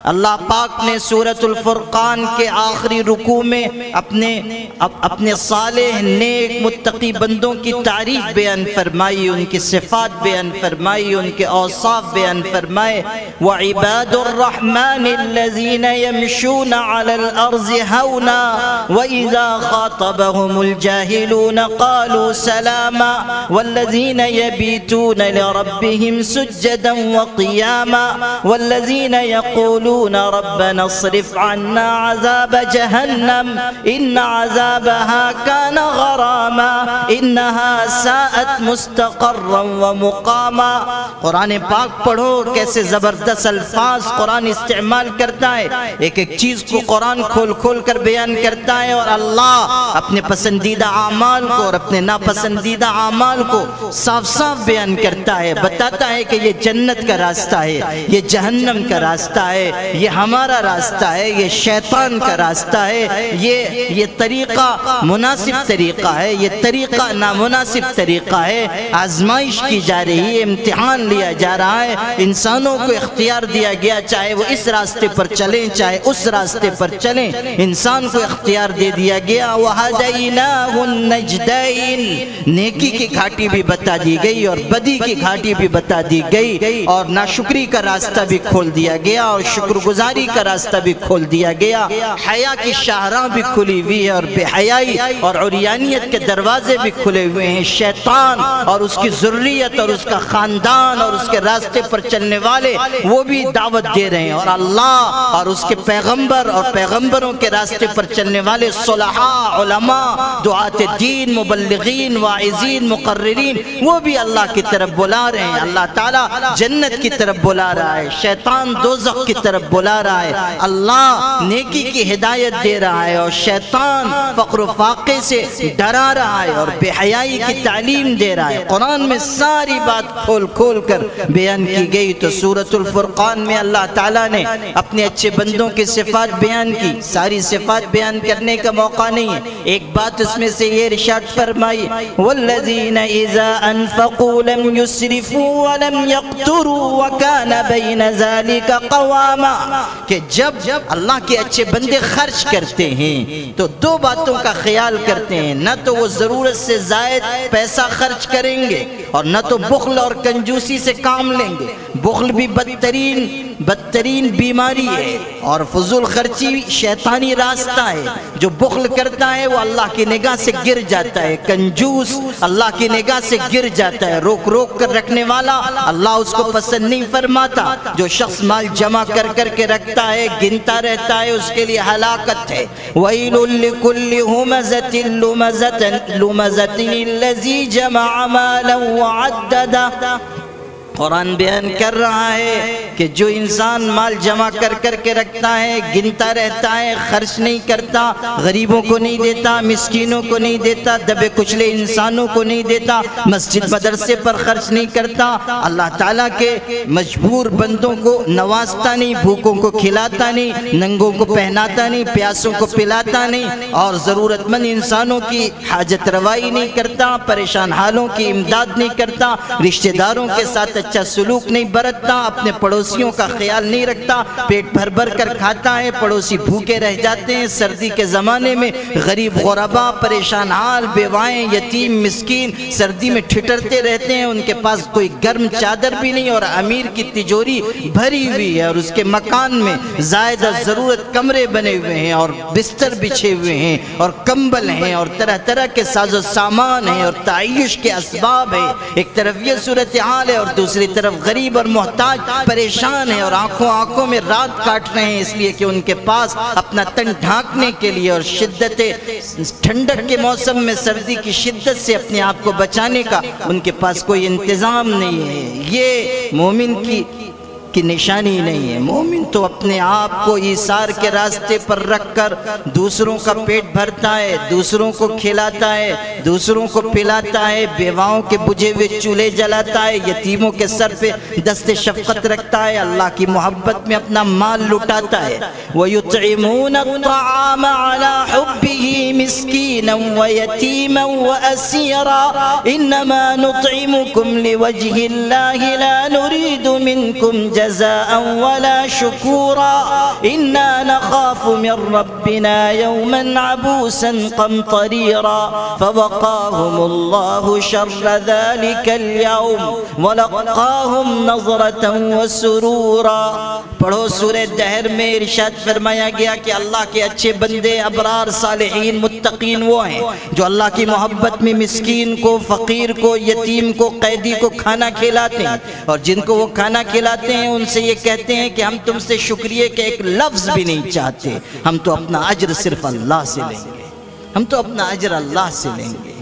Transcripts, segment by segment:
اللہ پاک نے سورۃ الفرقان کے آخری رکوع میں اپنے صالح نیک متقی بندوں کی تعریف بیان فرمائی، ان کی صفات بیان فرمائی، ان کے اوصاف بیان فرمائے۔ وَعِبَادُ الرَّحْمَنِ الَّذِينَ يَمْشُونَ عَلَى الْأَرْضِ هَوْنًا وَإِذَا خَاطَبَهُمُ الْجَاهِلُونَ قَالُوا سَلَامًا وَالَّذِينَ يَبِيتُونَ لِرَبِّهِمْ سُجَّدًا وَقِيَامًا وَالَّذِينَ يَقُولُونَ ربنا اصرف عنا عذاب جہنم ان عذابها كان غراما انها ساءت مستقرا ومقاما۔ قرآن پاک پڑھو کیسے زبردست الفاظ قرآن استعمال کرتا ہے، ایک ایک چیز کو قرآن کھول کھول کر بیان کرتا ہے، اور اللہ اپنے پسندیدہ اعمال کو اور اپنے ناپسندیدہ اعمال کو صاف صاف بیان کرتا ہے، بتاتا ہے کہ یہ جنت کا راستہ ہے، یہ جہنم کا راستہ ہے، یہ ہمارا راستہ ہے، یہ شیطان کا راستہ ہے، یہ طریقہ مناسب طریقہ ہے، یہ طریقہ نامناسب طریقہ ہے، آزمائش کی جا رہی ہے، امتحان لیا جا رہا ہے، انسانوں کو اختیار دیا گیا چاہے وہ اس راستے پر چلیں چاہے اس راستے پر چلیں، انسان کو اختیار دے دیا گیا۔ وَهَدَيْنَاهُ النَّجْدَيْنِ، نیکی کی گھاٹی بھی بتا دی گئی اور بدی کی گھاٹی بھی بتا دی گئی، اور ناشکری کا راستہ بھی کھول دیا گیا اور شکر گزاری کا راستہ بھی کھول دیا گیا، حیا کی شاہراہ بھی کھلی ہوئی ہے اور بے حیائی اور عریانیت کے دروازے بھی کھلے ہوئے ہیں۔ شیطان اور اس کی ذریت اور اس کا خاندان اور اس کے راستے پر چلنے والے وہ بھی دعوت دے رہے ہیں، اور اللہ اور اس کے پیغمبر اور پیغمبروں کے راستے پر چلنے والے صلحاء، علماء، دعات دین، مبلغین، واعظین، مقررین وہ بھی اللہ کی طرف بلا رہے ہیں۔ اللہ تعالیٰ جنت کی طرف بلا رہا ہے، شیطان دوزخ کی طرف بلا رہا ہے، اللہ نیکی کی ہدایت دے رہا ہے اور شیطان فقر و فاقے سے ڈرا رہا ہے اور بے حیائی کی تعلیم دے رہا ہے۔ قرآن میں ساری بات کھول کھول کر بیان کی گئی، تو سورۃ الفرقان میں اللہ تعالیٰ نے اپنے اچھے بندوں کی صفات بیان کی، ساری صفات بیان کرنے کا موقع نہیں ہے، ایک بات اس میں سے یہ ارشاد فرمائی وَالَّذِينَ إِذَا أَنفَقُوا لَمْ يُسْرِفُوا وَلَمْ يَقْتُرُوا وَكَانَ بَيْنَ ذَلِكَ قَوَامًا، کہ جب اللہ کے اچھے بندے خرچ کرتے ہیں تو دو باتوں کا خیال کرتے ہیں، نہ تو وہ ضرورت سے زائد پیسہ خرچ کریں گے اور نہ تو بخل اور کنجوسی سے کام لیں گے۔ بخل بھی بدترین بیماری ہے اور فضول خرچی شیطانی راستہ ہے، جو بخل کرتا ہے وہ اللہ کی نگاہ سے گر جاتا ہے، کنجوس اللہ کی نگاہ سے گر جاتا ہے، روک روک کر رکھنے والا اللہ اس کو پسند نہیں فرماتا، جو شخص مال جمع کر کر کے رکھتا ہے گنتا رہتا ہے اس کے لیے ہلاکت ہے۔ وَيْلٌ لِكُلِّ هُمَزَةٍ لُمَزَةٍ الَّذِي جَمَعَ مَالًا وَعَدَّدَهُ۔ قرآن بیان کر رہا ہے کہ جو انسان مال جمع کر کر کے رکھتا ہے، گنتا رہتا ہے، خرچ نہیں کرتا، غریبوں کو نہیں دیتا، مسکینوں کو نہیں دیتا، دبے کچلے انسانوں کو نہیں دیتا، مسجد مدرسے پر خرچ نہیں کرتا، اللہ تعالیٰ کے مجبور بندوں کو نوازتا نہیں، بھوکوں کو کھلاتا نہیں، ننگوں کو پہناتا نہیں، پیاسوں کو پلاتا نہیں، اور ضرورت مند انسانوں کی حاجت روائی نہیں کرتا، پریشان حالوں کی امداد نہیں کرتا، رشتہ داروں کے ساتھ اچھا سلوک نہیں برتتا، اپنے پڑوسیوں کا خیال نہیں رکھتا، پیٹ بھر بھر کر کھاتا ہے، پڑوسی بھوکے رہ جاتے ہیں، سردی کے زمانے میں غریب غربا، پریشان حال، بیوائیں، یتیم، مسکین سردی میں ٹھٹرتے رہتے ہیں، ان کے پاس کوئی گرم چادر بھی نہیں، اور امیر کی تجوری بھری ہوئی ہے اور اس کے مکان میں زائدہ ضرورت کمرے بنے ہوئے ہیں اور بستر بچھے ہوئے ہیں اور کمبل ہیں اور طرح طرح کے ساز و سامان ہیں اور تعیش کے اسباب ہیں۔ ایک طرف یہ صورتحال ہے اور دوسری طرف غریب اور محتاج پریشان ہے اور آنکھوں میں رات کاٹ رہے ہیں، اس لیے کہ ان کے پاس اپنا تن ڈھانکنے کے لیے اور شدت ٹھنڈک کے موسم میں سردی کی شدت سے اپنے آپ کو بچانے کا ان کے پاس کوئی انتظام نہیں ہے۔ یہ مومن کی نشانی نہیں ہے۔ مومن تو اپنے آپ کو ایثار کے راستے پر رکھ کر دوسروں کا پیٹ بھرتا ہے، دوسروں کو کھلاتا ہے، دوسروں کو پلاتا ہے، بیواؤں کے بجھے ہوئے چولہے جلاتا ہے، یتیموں کے سر پہ دست شفقت رکھتا ہے، اللہ کی محبت میں اپنا مال لٹاتا ہے۔ وَيُطْعِمُونَ الطَّعَامَ عَلَى حُبِّهِ مِسْكِينًا وَيَتِيمًا وَأَسِيرًا إِنَّمَا نُطْعِمُكُمْ لِوَجْهِ اللَّهِ لَا نُرِيدُ مِنْكُمْ جزاء ولا شكورا إنا نخاف من ربنا يوما عبوسا قمطريرا فوقاهم الله شر ذلك اليوم ولقاهم نظرة وسرورا۔ پڑھو سورہ دہر میں ارشاد فرمایا گیا کہ اللہ کے اچھے بندے، ابرار، صالحین، متقین وہ ہیں جو اللہ کی محبت میں مسکین کو، فقیر کو، یتیم کو، قیدی کو کھانا کھلاتے ہیں، اور جن کو وہ کھانا کھلاتے ہیں ان سے یہ کہتے ہیں کہ ہم تم سے شکریہ کے ایک لفظ بھی نہیں چاہتے، ہم تو اپنا اجر صرف اللہ سے لیں گے، ہم تو اپنا اجر اللہ سے لیں گے۔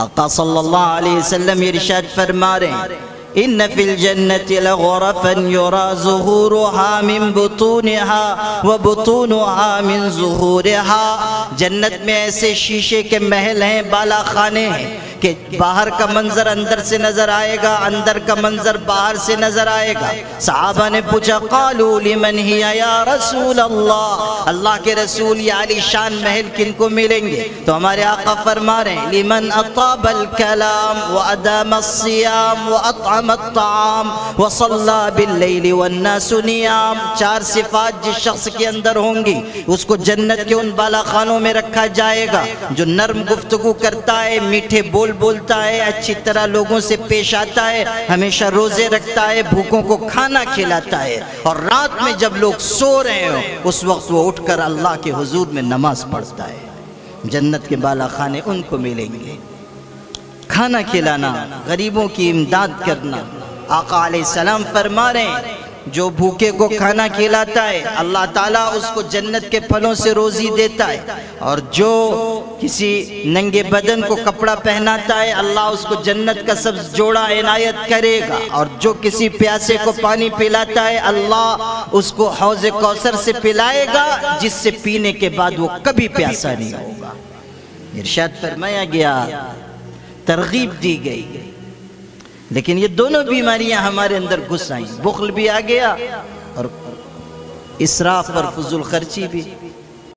آقا صلی اللہ علیہ وسلم ارشاد فرما رہے ہیں ان فی الجنت لغرفا یرا ظہورها من بطونها وبطونها من ظہورها، جنت میں ایسے شیشے کے محل ہیں، بالا خانے ہیں کہ باہر کا منظر اندر سے نظر آئے گا، اندر کا منظر باہر سے نظر آئے گا۔ صحابہ نے پوچھا قالوا لمن ہی یا رسول اللہ، اللہ کے رسول یہ عالی شان محل کن کو ملیں گے؟ تو ہمارے آقا فرما رہے ہیں لمن اطاب الکلام وادام الصیام واطعم الطعام وصلى باللیل والناس نیام، چار صفات جس شخص کے اندر ہوں گی اس کو جنت کے ان بالا خانوں میں رکھا جائے گا، جو نرم گفتگو کرتا ہے، میٹھے بول بولتا ہے، اچھی طرح لوگوں سے پیش آتا ہے، ہمیشہ روزے رکھتا ہے، بھوکوں کو کھانا کھلاتا ہے، اور رات میں جب لوگ سو رہے ہوں اس وقت وہ اٹھ کر اللہ کے حضور میں نماز پڑھتا ہے۔ جنت کے بالا خانے ان کو ملیں گے۔ کھانا کھلانا، غریبوں کی امداد کرنا، آقا علیہ السلام فرما رہے ہیں جو بھوکے کو کھانا کھلاتا ہے اللہ تعالیٰ اس کو جنت کے پھلوں سے روزی دیتا ہے، اور جو کسی ننگے بدن کو کپڑا پہناتا ہے اللہ اس کو جنت کا سبز جوڑا عنایت کرے گا، اور جو کسی پیاسے کو پانی پلاتا ہے اللہ اس کو حوض کوثر سے پلائے گا جس سے پینے کے بعد وہ کبھی پیاسا نہیں ہوگا۔ ارشاد فرمایا گیا، ترغیب دی گئی، لیکن یہ دونوں بیماریاں ہمارے اندر گھس آئیں، بخل بھی آ گیا اور اسراف اور فضول خرچی بھی۔